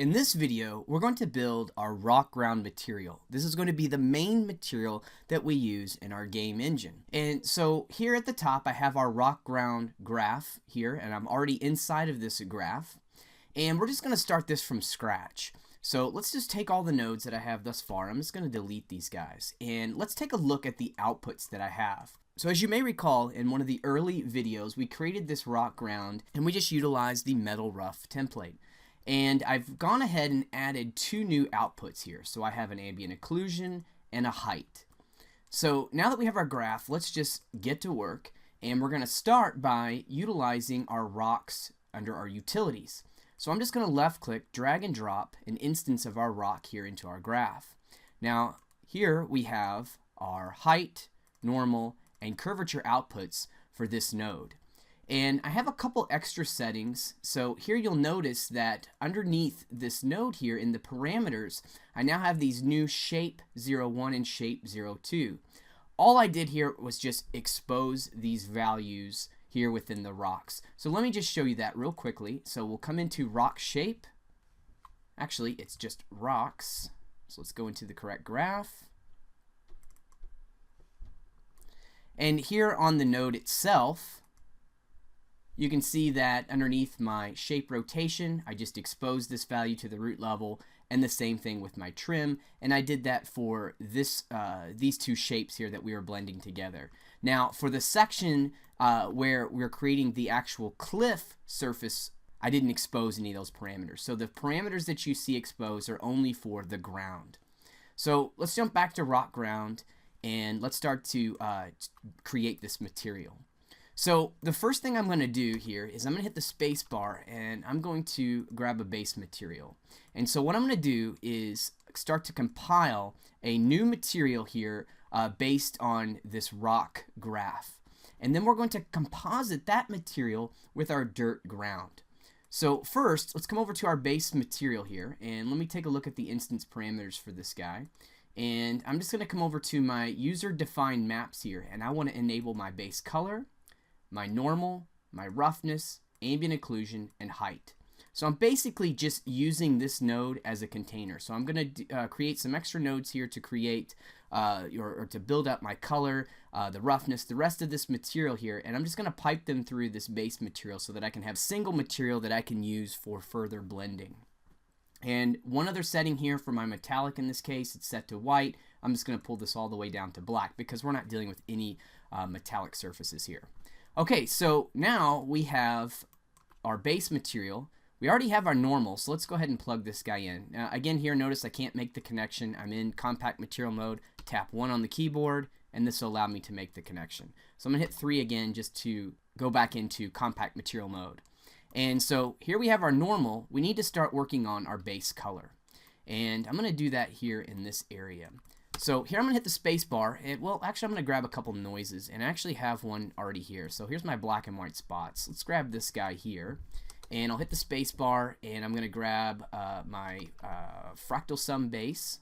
In this video, we're going to build our rock ground material. This is going to be the main material that we use in our game engine. And so here at the top, I have our rock ground graph here, and I'm already inside of this graph. And we're just going to start this from scratch. So let's just take all the nodes that I have thus far. I'm just going to delete these guys. And let's take a look at the outputs that I have. So as you may recall, in one of the early videos, we created this rock ground, and we just utilized the metal rough template. And I've gone ahead and added two new outputs here. So I have an ambient occlusion and a height. So now that we have our graph, let's just get to work. And we're going to start by utilizing our rocks under our utilities. So I'm just going to left click, drag and drop an instance of our rock here into our graph. Now here we have our height, normal, and curvature outputs for this node. And I have a couple extra settings. So here you'll notice that underneath this node here in the parameters, I now have these new shape 01 and shape 02. All I did here was just expose these values here within the rocks. So let me just show you that real quickly. So we'll come into rock shape. Actually, it's just rocks. So let's go into the correct graph. And here on the node itself, you can see that underneath my shape rotation, I just exposed this value to the root level, and the same thing with my trim, and I did that for this these two shapes here that we were blending together. Now for the section where we're creating the actual cliff surface, I didn't expose any of those parameters. So the parameters that you see exposed are only for the ground. So let's jump back to rock ground, and let's start to create this material. So the first thing I'm going to do here is I'm going to hit the space bar, and I'm going to grab a base material. And so what I'm going to do is start to compile a new material here based on this rock graph. And then we're going to composite that material with our dirt ground. So first, let's come over to our base material here, and let me take a look at the instance parameters for this guy. And I'm just going to come over to my user defined maps here, and I want to enable my base color, my normal, my roughness, ambient occlusion, and height. So I'm basically just using this node as a container. So I'm going to create some extra nodes here to create or to build up my color, the roughness, the rest of this material here, and I'm just going to pipe them through this base material so that I can have single material that I can use for further blending. And one other setting here for my metallic in this case, it's set to white. I'm just going to pull this all the way down to black because we're not dealing with any metallic surfaces here. Okay, so now we have our base material. We already have our normal, so let's go ahead and plug this guy in. Now, again, here, notice I can't make the connection. I'm in compact material mode. Tap 1 on the keyboard, and this will allow me to make the connection. So I'm going to hit 3 again just to go back into compact material mode. And so here we have our normal. We need to start working on our base color. And I'm going to do that here in this area. So here I'm going to hit the space bar, and well, actually I'm going to grab a couple noises, and I actually have one already here. So here's my black and white spots. Let's grab this guy here, and I'll hit the space bar, and I'm going to grab my fractal sum base,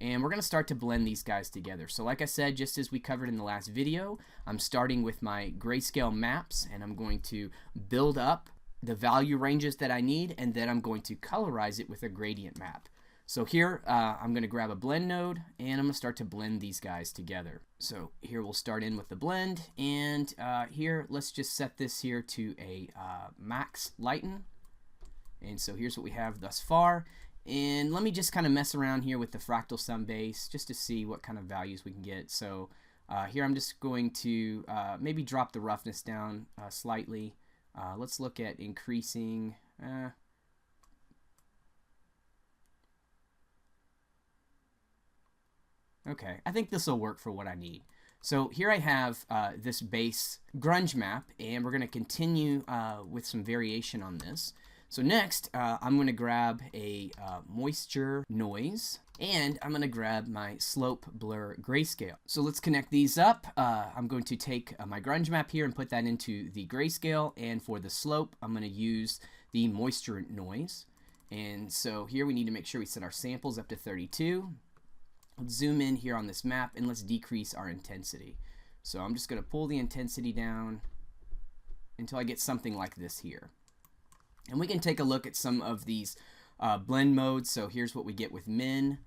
and we're going to start to blend these guys together. So like I said, just as we covered in the last video, I'm starting with my grayscale maps, and I'm going to build up the value ranges that I need, and then I'm going to colorize it with a gradient map. So here I'm going to grab a blend node, and I'm going to start to blend these guys together. So here we'll start in with the blend, and here let's just set this here to a max lighten. And so here's what we have thus far. And let me just kind of mess around here with the fractal sum base just to see what kind of values we can get. So here I'm just going to maybe drop the roughness down slightly. Let's look at increasing. Okay, I think this will work for what I need. So here I have this base grunge map, and we're going to continue with some variation on this. So next, I'm going to grab a moisture noise, and I'm going to grab my slope blur grayscale. So let's connect these up. I'm going to take my grunge map here and put that into the grayscale, and for the slope, I'm going to use the moisture noise. And so here we need to make sure we set our samples up to 32. Let's zoom in here on this map, and let's decrease our intensity. So I'm just going to pull the intensity down until I get something like this here. And we can take a look at some of these blend mode. So here's what we get with min,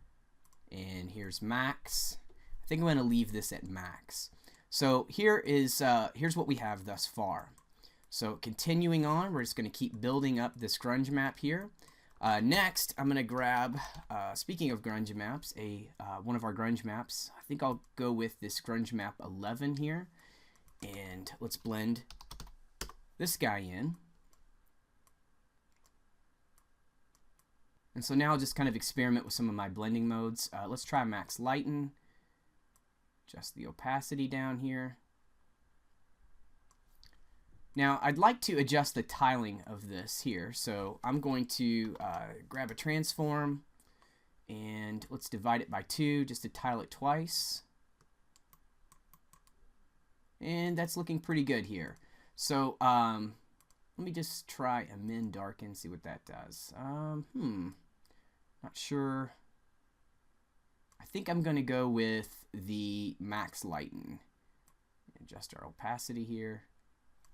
and here's max. I think I'm going to leave this at max. So here's what we have thus far. So continuing on, we're just going to keep building up this grunge map here. Next, I'm going to grab, speaking of grunge maps, one of our grunge maps. I think I'll go with this grunge map 11 here. And let's blend this guy in. And so now I'll just kind of experiment with some of my blending modes. Let's try max lighten. Adjust the opacity down here. Now I'd like to adjust the tiling of this here. So I'm going to grab a transform and let's divide it by 2 just to tile it twice. And that's looking pretty good here. So let me just try a min darken, see what that does. Not sure. I think I'm going to go with the max lighten. Adjust our opacity here.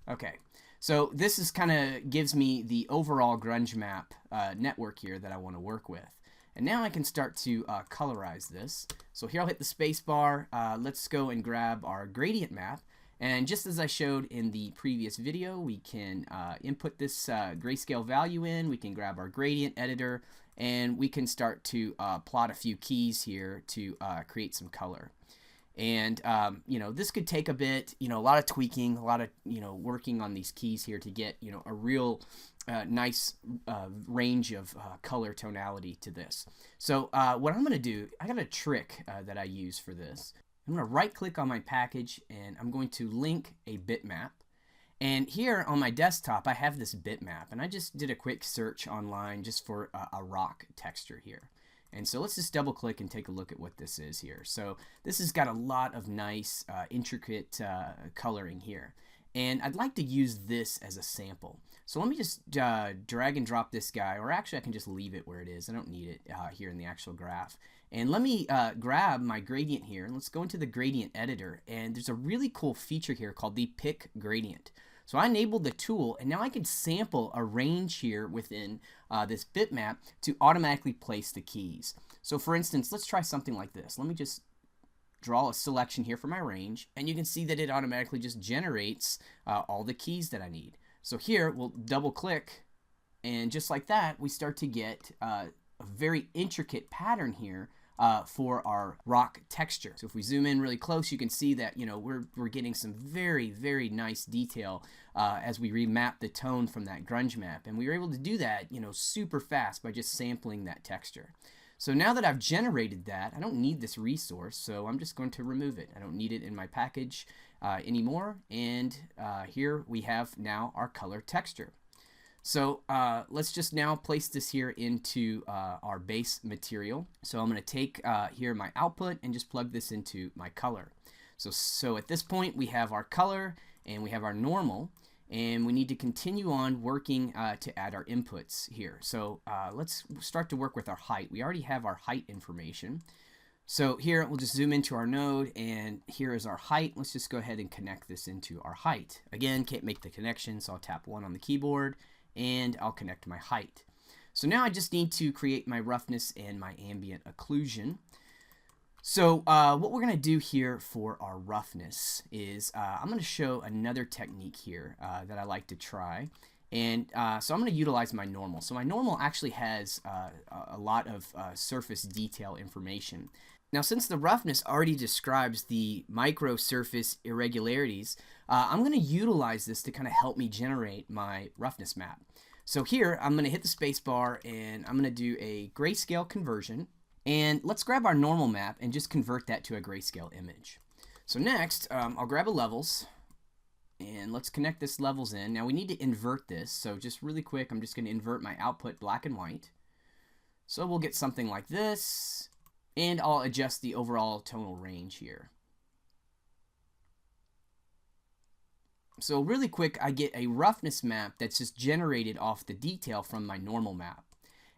Okay, so this is kind of gives me the overall grunge map network here that I want to work with. And now I can start to colorize this. So here I'll hit the space bar. Let's go and grab our gradient map. And just as I showed in the previous video, we can input this grayscale value in. We can grab our gradient editor, and we can start to plot a few keys here to create some color. And you know, this could take a bit, you know, a lot of tweaking, a lot of, you know, working on these keys here to get, you know, a real nice range of color tonality to this. So what I'm going to do, I got a trick that I use for this. I'm going to right click on my package and I'm going to link a bitmap. And here on my desktop I have this bitmap, and I just did a quick search online just for a rock texture here. And so let's just double click and take a look at what this is here. So this has got a lot of nice intricate coloring here. And I'd like to use this as a sample. So let me just drag and drop this guy, or actually I can just leave it where it is. I don't need it here in the actual graph. And let me grab my gradient here, and let's go into the gradient editor. And there's a really cool feature here called the pick gradient. So I enabled the tool, and now I can sample a range here within this bitmap to automatically place the keys. So for instance, let's try something like this. Let me just draw a selection here for my range, and you can see that it automatically just generates all the keys that I need. So here we'll double click, and just like that we start to get a very intricate pattern here for our rock texture. So if we zoom in really close, you can see that, you know, we're getting some very, very nice detail as we remap the tone from that grunge map. And we were able to do that, you know, super fast by just sampling that texture. So now that I've generated that, I don't need this resource, so I'm just going to remove it. I don't need it in my package anymore. And here we have now our color texture. So let's just now place this here into our base material. So I'm going to take here my output and just plug this into my color. So at this point we have our color and we have our normal, and we need to continue on working to add our inputs here. So let's start to work with our height. We already have our height information. So here we'll just zoom into our node, and here is our height. Let's just go ahead and connect this into our height. Again, can't make the connection, so I'll tap 1 on the keyboard and I'll connect my height. So now I just need to create my roughness and my ambient occlusion. So what we're going to do here for our roughness is I'm going to show another technique here that I like to try. And so I'm going to utilize my normal. So my normal actually has a lot of surface detail information. Now, since the roughness already describes the micro surface irregularities, I'm going to utilize this to kind of help me generate my roughness map. So here I'm going to hit the space bar and I'm going to do a grayscale conversion. And let's grab our normal map and just convert that to a grayscale image. So next, I'll grab a levels and let's connect this levels in. Now we need to invert this. So just really quick, I'm just going to invert my output black and white. So we'll get something like this, and I'll adjust the overall tonal range here. So really quick, I get a roughness map that's just generated off the detail from my normal map.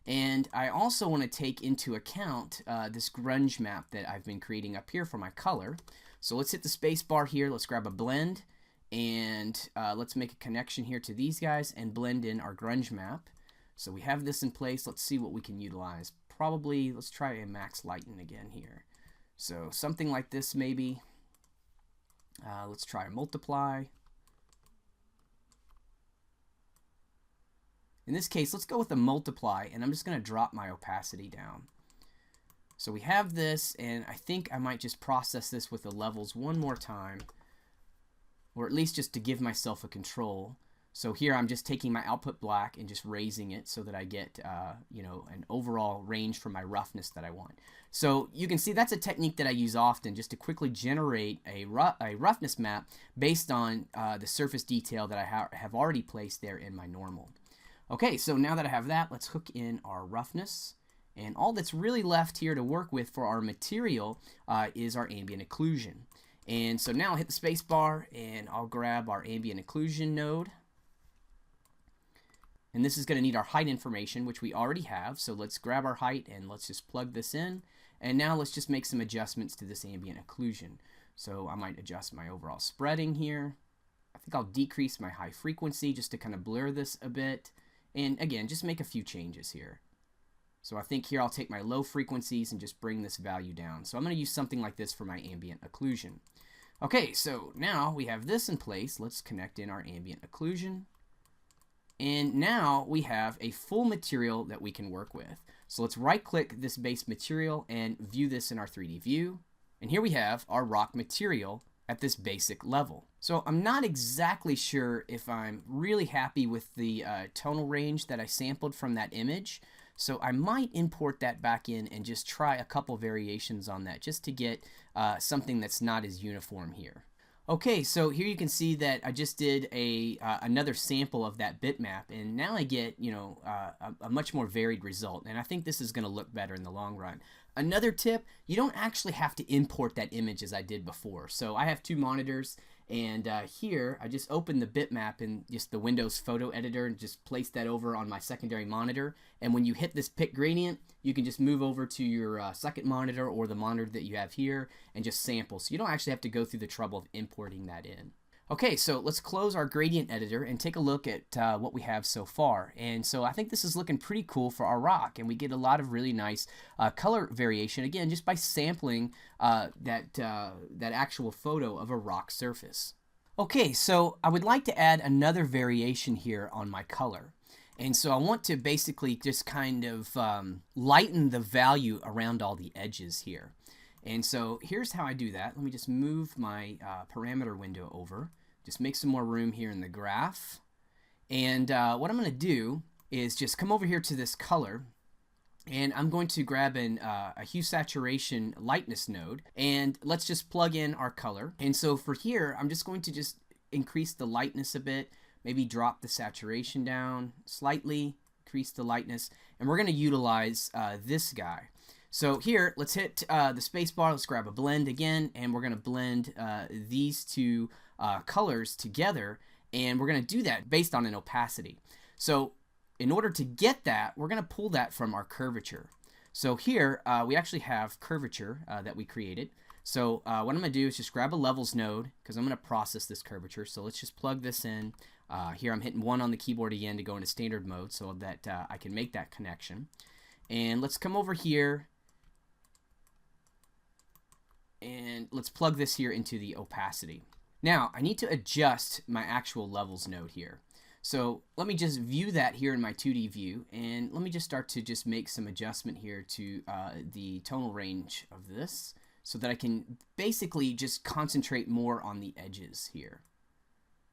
And I also want to take into account this grunge map that I've been creating up here for my color. So let's hit the space bar here, let's grab a blend, and let's make a connection here to these guys and blend in our grunge map. So we have this in place. Let's see what we can utilize. Probably, let's try a max lighten again here. So something like this maybe. Let's try a multiply. In this case, let's go with a multiply, and I'm just going to drop my opacity down. So we have this, and I think I might just process this with the levels one more time, or at least just to give myself a control. So here I'm just taking my output black and just raising it so that I get you know, an overall range for my roughness that I want. So you can see that's a technique that I use often, just to quickly generate a roughness map based on the surface detail that I have already placed there in my normal. Okay, so now that I have that, let's hook in our roughness. And all that's really left here to work with for our material is our ambient occlusion. And so now I'll hit the space bar and I'll grab our ambient occlusion node. And this is going to need our height information, which we already have. So let's grab our height and let's just plug this in. And now let's just make some adjustments to this ambient occlusion. So I might adjust my overall spreading here. I think I'll decrease my high frequency just to kind of blur this a bit. And again, just make a few changes here. So I think here I'll take my low frequencies and just bring this value down. So I'm going to use something like this for my ambient occlusion. Okay, so now we have this in place. Let's connect in our ambient occlusion. And now we have a full material that we can work with. So let's right click this base material and view this in our 3D view. And here we have our rock material at this basic level. So I'm not exactly sure if I'm really happy with the tonal range that I sampled from that image. So I might import that back in and just try a couple variations on that just to get something that's not as uniform here. Okay, so here you can see that I just did another sample of that bitmap, and now I get, you know, a much more varied result, and I think this is going to look better in the long run. Another tip, you don't actually have to import that image as I did before. So I have two monitors, and here I just open the bitmap in just the Windows photo editor and just place that over on my secondary monitor. And when you hit this pick gradient, you can just move over to your second monitor or the monitor that you have here and just sample. So you don't actually have to go through the trouble of importing that in. Okay, so let's close our gradient editor and take a look at what we have so far. And so I think this is looking pretty cool for our rock, and we get a lot of really nice color variation, again, just by sampling that actual photo of a rock surface. Okay, so I would like to add another variation here on my color. And so I want to basically just kind of lighten the value around all the edges here. And so here's how I do that. Let me just move my parameter window over. Just make some more room here in the graph. And what I'm going to do is just come over here to this color. And I'm going to grab a hue saturation lightness node. And let's just plug in our color. And so for here, I'm just going to just increase the lightness a bit. Maybe drop the saturation down slightly. Increase the lightness. And we're going to utilize this guy. So here, let's hit the space bar, let's grab a blend again, and we're going to blend these two colors together, and we're going to do that based on an opacity. So in order to get that, we're going to pull that from our curvature. So here, we actually have curvature that we created. So what I'm going to do is just grab a levels node, because I'm going to process this curvature. So let's just plug this in. Here I'm hitting 1 on the keyboard again to go into standard mode so that I can make that connection. And let's come over here. And let's plug this here into the opacity. Now, I need to adjust my actual levels node here. So let me just view that here in my 2D view, and let me just start to just make some adjustment here to the tonal range of this so that I can basically just concentrate more on the edges here.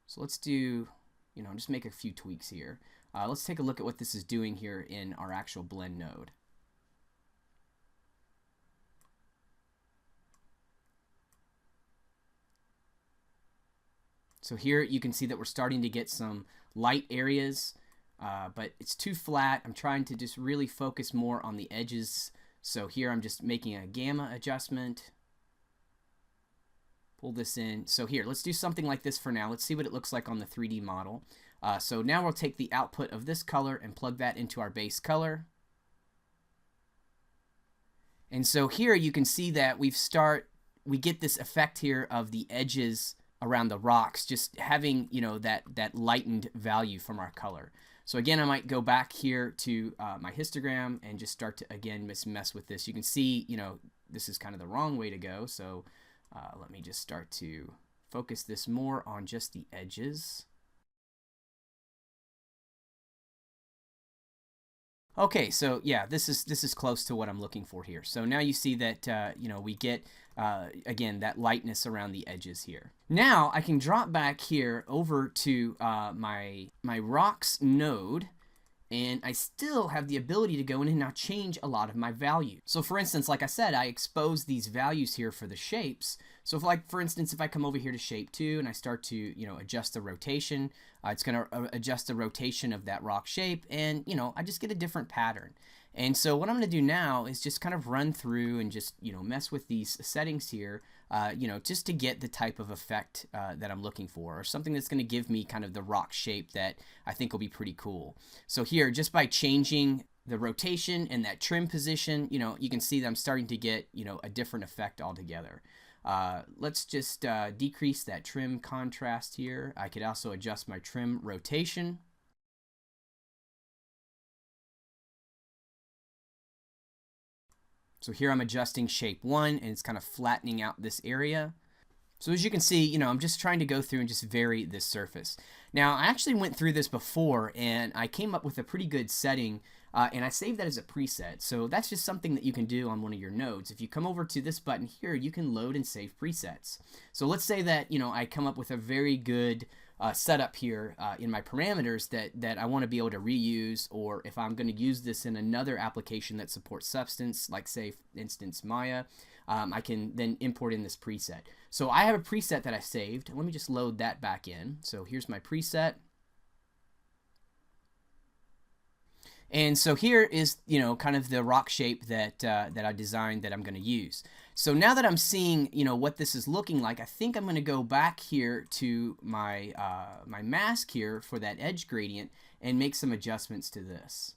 So let's do, you know, just make a few tweaks here. Let's take a look at what this is doing here in our actual blend node. So here you can see that we're starting to get some light areas, but it's too flat. I'm trying to just really focus more on the edges. So here I'm just making a gamma adjustment. Pull this in. So here, let's do something like this for now. Let's see what it looks like on the 3D model. So now we'll take the output of this color and plug that into our base color. And so here you can see that we get this effect here of the edges around the rocks just having, you know, that lightened value from our color. So again, I might go back here to my histogram and just start to, again, mess with this. You can see, this is kind of the wrong way to go. So let me just start to focus this more on just the edges. Okay, so yeah, this is close to what I'm looking for here. So now you see that we get again that lightness around the edges here. Now I can drop back here over to my rocks node, and I still have the ability to go in and now change a lot of my values. So for instance, like I said, I expose these values here for the shapes. So for instance, if I come over here to shape 2 and I start to, adjust the rotation, it's going to adjust the rotation of that rock shape, and, I just get a different pattern. And so what I'm going to do now is just kind of run through and just, mess with these settings here, just to get the type of effect that I'm looking for, or something that's going to give me kind of the rock shape that I think will be pretty cool. So here, just by changing the rotation and that trim position, you can see that I'm starting to get, a different effect altogether. Let's just decrease that trim contrast here. I could also adjust my trim rotation. So here I'm adjusting shape 1, and it's kind of flattening out this area. So as you can see, I'm just trying to go through and just vary this surface. Now, I actually went through this before, and I came up with a pretty good setting, and I saved that as a preset. So that's just something that you can do on one of your nodes. If you come over to this button here, you can load and save presets. So let's say that, I come up with a very good setup here in my parameters that I want to be able to reuse, or if I'm going to use this in another application that supports Substance, like say, for instance, Maya, I can then import in this preset. So I have a preset that I saved. Let me just load that back in. So here's my preset. And so here is, kind of the rock shape that I designed that I'm going to use. So now that I'm seeing, what this is looking like, I think I'm going to go back here to my my mask here for that edge gradient and make some adjustments to this.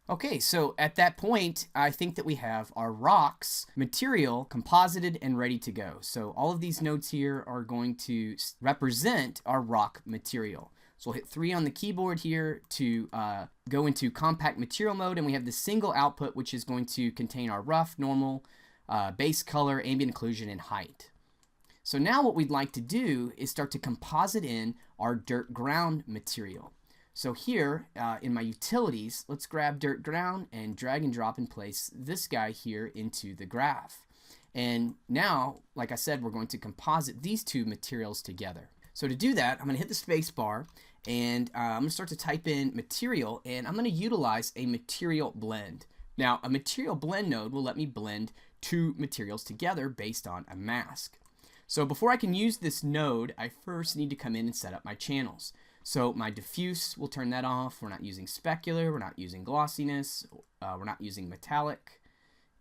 Okay, so at that point, I think that we have our rocks material composited and ready to go. So all of these nodes here are going to represent our rock material. So we'll hit 3 on the keyboard here to go into compact material mode, and we have the single output, which is going to contain our rough, normal, base color, ambient occlusion, and height. So now what we'd like to do is start to composite in our dirt ground material. So here in my utilities, let's grab dirt ground and drag and drop and place this guy here into the graph. And now, like I said, we're going to composite these two materials together. So to do that, I'm going to hit the space bar, and I'm going to start to type in material, and I'm going to utilize a material blend. Now, a material blend node will let me blend two materials together based on a mask. So before I can use this node, I first need to come in and set up my channels. So my diffuse, we'll turn that off. We're not using specular, we're not using glossiness, we're not using metallic.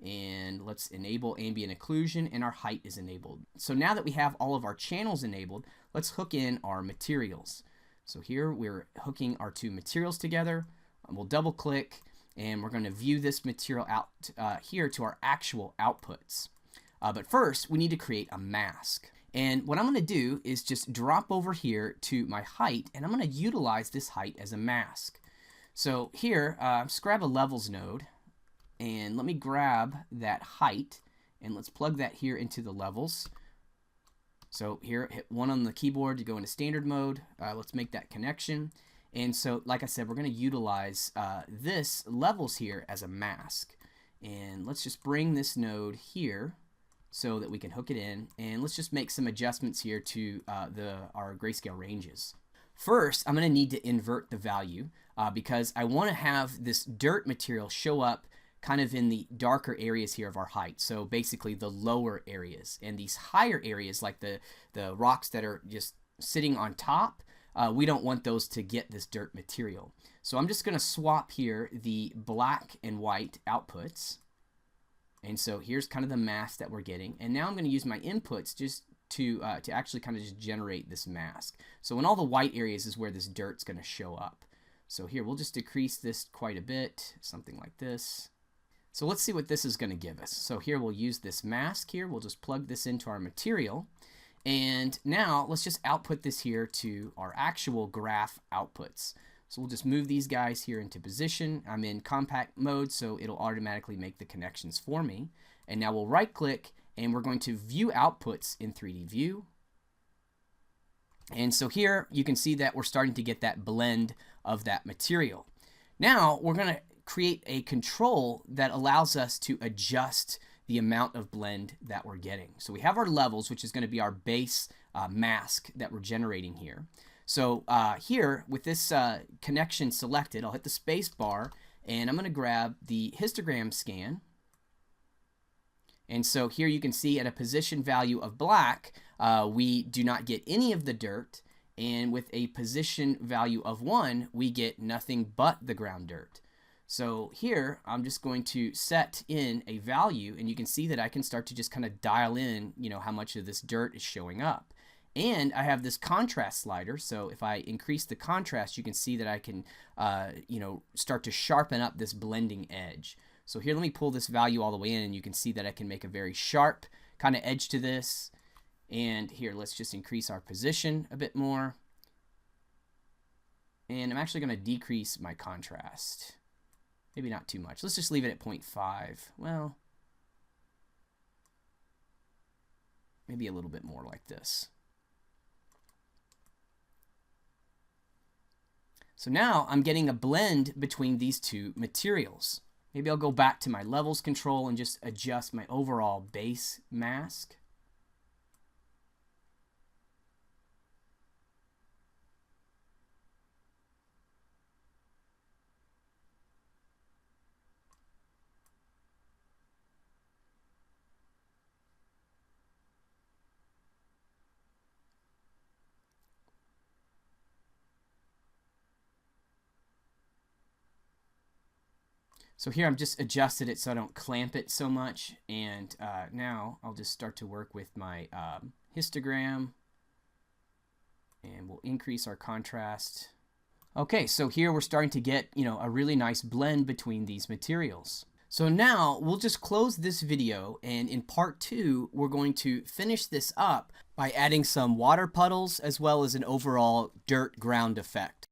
And let's enable ambient occlusion, and our height is enabled. So now that we have all of our channels enabled, let's hook in our materials. So here we're hooking our two materials together. We'll double click, and we're going to view this material out here to our actual outputs. But first, we need to create a mask. And what I'm going to do is just drop over here to my height, and I'm going to utilize this height as a mask. So here, just grab a levels node, and let me grab that height, and let's plug that here into the levels. So here, hit 1 on the keyboard to go into standard mode. Let's make that connection. And so, like I said, we're going to utilize this levels here as a mask. And let's just bring this node here so that we can hook it in, and let's just make some adjustments here to our grayscale ranges. First, I'm going to need to invert the value because I want to have this dirt material show up kind of in the darker areas here of our height. So basically the lower areas, and these higher areas like the rocks that are just sitting on top, we don't want those to get this dirt material. So I'm just going to swap here the black and white outputs. And so here's kind of the mask that we're getting. And now I'm going to use my inputs just to actually kind of just generate this mask. So in all the white areas is where this dirt's going to show up. So here we'll just decrease this quite a bit, something like this. So let's see what this is going to give us. So here we'll use this mask here. We'll just plug this into our material. And now let's just output this here to our actual graph outputs. So we'll just move these guys here into position. I'm in compact mode, so it'll automatically make the connections for me. And now we'll right click and we're going to view outputs in 3D view. And so here you can see that we're starting to get that blend of that material. Now we're going to create a control that allows us to adjust the amount of blend that we're getting. So we have our levels, which is going to be our base mask that we're generating here. So here with this connection selected, I'll hit the space bar and I'm going to grab the histogram scan. And so here you can see at a position value of black, we do not get any of the dirt. And with a position value of 1, we get nothing but the ground dirt. So here I'm just going to set in a value, and you can see that I can start to just kind of dial in, how much of this dirt is showing up. And I have this contrast slider, so if I increase the contrast, you can see that I can, start to sharpen up this blending edge. So here, let me pull this value all the way in, and you can see that I can make a very sharp kind of edge to this. And here, let's just increase our position a bit more. And I'm actually going to decrease my contrast. Maybe not too much. Let's just leave it at 0.5. Well, maybe a little bit more like this. So now I'm getting a blend between these two materials. Maybe I'll go back to my levels control and just adjust my overall base mask. So here I'm just adjusted it so I don't clamp it so much, and now I'll just start to work with my histogram, and we'll increase our contrast. Okay, so here we're starting to get, a really nice blend between these materials. So now we'll just close this video, and in part 2 we're going to finish this up by adding some water puddles as well as an overall dirt ground effect.